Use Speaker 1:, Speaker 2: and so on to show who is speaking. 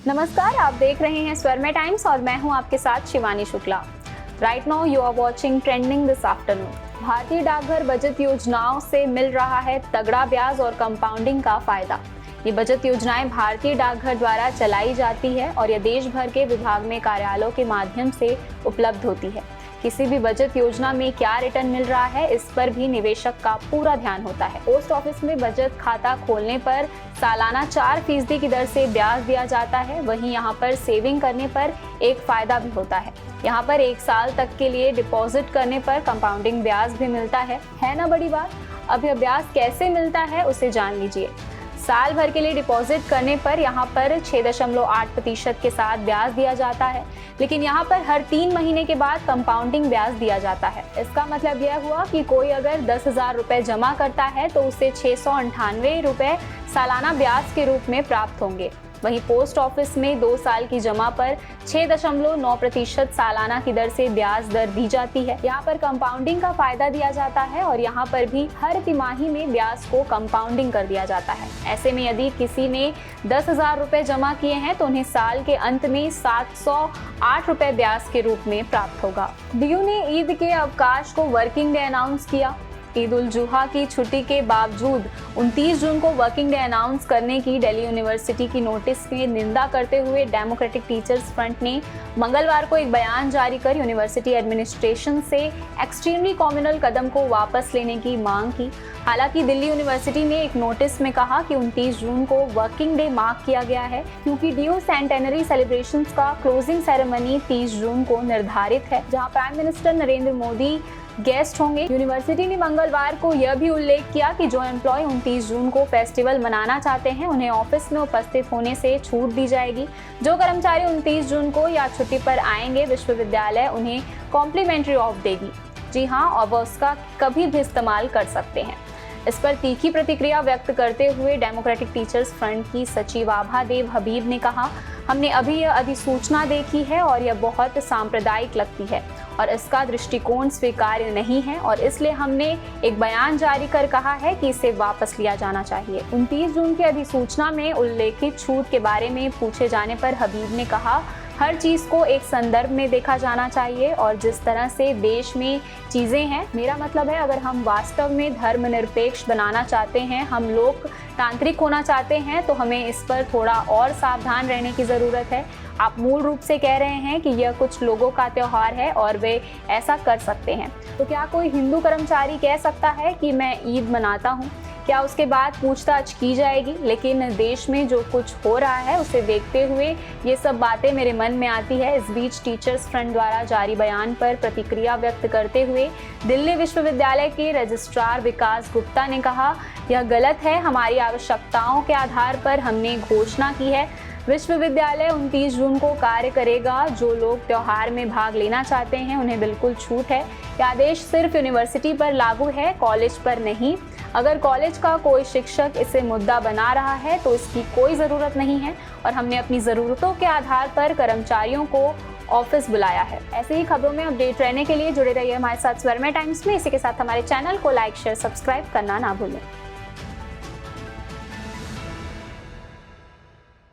Speaker 1: नमस्कार, आप देख रहे हैं स्वर्मे टाइम्स और मैं हूं आपके साथ Shivani Shukla. Right now you are watching trending this afternoon. भारतीय डाकघर बचत योजनाओं से मिल रहा है तगड़ा ब्याज और कंपाउंडिंग का फायदा। ये बचत योजनाएं भारतीय डाकघर द्वारा चलाई जाती है और यह देश भर के विभाग में कार्यालयों के माध्यम से उपलब्ध होती है। किसी भी बचत योजना में क्या रिटर्न मिल रहा है, इस पर भी निवेशक का पूरा ध्यान होता है। पोस्ट ऑफिस में बचत खाता खोलने पर सालाना 4% की दर से ब्याज दिया जाता है। वहीं यहाँ पर सेविंग करने पर एक फायदा भी होता है। यहाँ पर 1 साल तक के लिए डिपॉजिट करने पर कंपाउंडिंग ब्याज भी मिलता है ना बड़ी बात। अब यह ब्याज कैसे मिलता है उसे जान लीजिए। साल भर के लिए डिपॉजिट करने पर यहाँ पर 6.8% के साथ ब्याज दिया जाता है, लेकिन यहाँ पर हर 3 महीने के बाद कंपाउंडिंग ब्याज दिया जाता है। इसका मतलब यह हुआ कि कोई अगर 10,000 रुपए जमा करता है तो उसे 698 रुपए सालाना ब्याज के रूप में प्राप्त होंगे। वहीं पोस्ट ऑफिस में 2 साल की जमा पर 6.9% सालाना की दर से ब्याज दर दी जाती है। यहाँ पर कंपाउंडिंग का फायदा दिया जाता है और यहाँ पर भी हर तिमाही में ब्याज को कंपाउंडिंग कर दिया जाता है। ऐसे में यदि किसी ने 10,000 रुपए जमा किए हैं तो उन्हें साल के अंत में 708 रुपए ब्याज के रूप में प्राप्त होगा। डीयू ने ईद के अवकाश को वर्किंग डे अनाउंस किया। ईद उल जुहा की छुट्टी के बावजूद 29 जून को वर्किंग डे अनाउंस करने की दिल्ली यूनिवर्सिटी की नोटिस की निंदा करते हुए डेमोक्रेटिक टीचर्स फ्रंट ने मंगलवार को एक बयान जारी कर यूनिवर्सिटी एडमिनिस्ट्रेशन से एक्सट्रीमली कॉम्युनल कदम को वापस लेने की मांग की। हालांकि दिल्ली यूनिवर्सिटी ने एक नोटिस में कहा कि 29 जून को वर्किंग डे मार्क किया गया है क्योंकि डीयू सेंटेनरी सेलिब्रेशंस का क्लोजिंग सेरेमनी 30 जून को निर्धारित है, जहां prime minister Narendra Modi guest होंगे। यूनिवर्सिटी ने मंगलवार को यह भी उल्लेख किया कि जो एम्प्लॉय 29 जून को फेस्टिवल मनाना चाहते हैं उन्हें ऑफिस में उपस्थित होने से छूट दी जाएगी। जो कर्मचारी 29 जून को या छुट्टी पर आएंगे, विश्वविद्यालय उन्हें कॉम्प्लीमेंट्री ऑफ देगी। जी हाँ, और वह उसका कभी भी इस्तेमाल कर सकते हैं। इस पर तीखी प्रतिक्रिया व्यक्त करते हुए डेमोक्रेटिक टीचर्स फ्रंट की सचिव आभा देव हबीब ने कहा, हमने अभी यह अधिसूचना देखी है और यह बहुत सांप्रदायिक लगती है और इसका दृष्टिकोण स्वीकार्य नहीं है और इसलिए हमने एक बयान जारी कर कहा है कि इसे वापस लिया जाना चाहिए। 29 जून की अधिसूचना में उल्लेखित छूट के बारे में पूछे जाने पर हबीब ने कहा, हर चीज को एक संदर्भ में देखा जाना चाहिए और जिस तरह से देश में चीजें हैं, मेरा मतलब है अगर हम वास्तव में धर्मनिरपेक्ष बनाना चाहते हैं, हम लोकतांत्रिक होना चाहते हैं, तो हमें इस पर थोड़ा और सावधान रहने की ज़रूरत है। आप मूल रूप से कह रहे हैं कि यह कुछ लोगों का त्यौहार है और वे ऐसा कर सकते हैं, तो क्या कोई हिंदू कर्मचारी कह सकता है कि मैं ईद मनाता हूँ? क्या उसके बाद पूछताछ की जाएगी? लेकिन देश में जो कुछ हो रहा है उसे देखते हुए ये सब बातें मेरे मन में आती है। इस बीच टीचर्स फ्रंट द्वारा जारी बयान पर प्रतिक्रिया व्यक्त करते हुए दिल्ली विश्वविद्यालय के रजिस्ट्रार विकास गुप्ता ने कहा, यह गलत है। हमारी आवश्यकताओं के आधार पर हमने घोषणा की है। विश्वविद्यालय 29 जून को कार्य करेगा। जो लोग त्योहार में भाग लेना चाहते हैं उन्हें बिल्कुल छूट है। यह आदेश सिर्फ यूनिवर्सिटी पर लागू है, कॉलेज पर नहीं। अगर कॉलेज का कोई शिक्षक इसे मुद्दा बना रहा है तो इसकी कोई ज़रूरत नहीं है और हमने अपनी ज़रूरतों के आधार पर कर्मचारियों को ऑफिस बुलाया है। ऐसे ही खबरों में अपडेट रहने के लिए जुड़े रहिए हमारे साथ स्वर्मे टाइम्स में। इसी के साथ हमारे चैनल को लाइक, शेयर, सब्सक्राइब करना ना भूलें।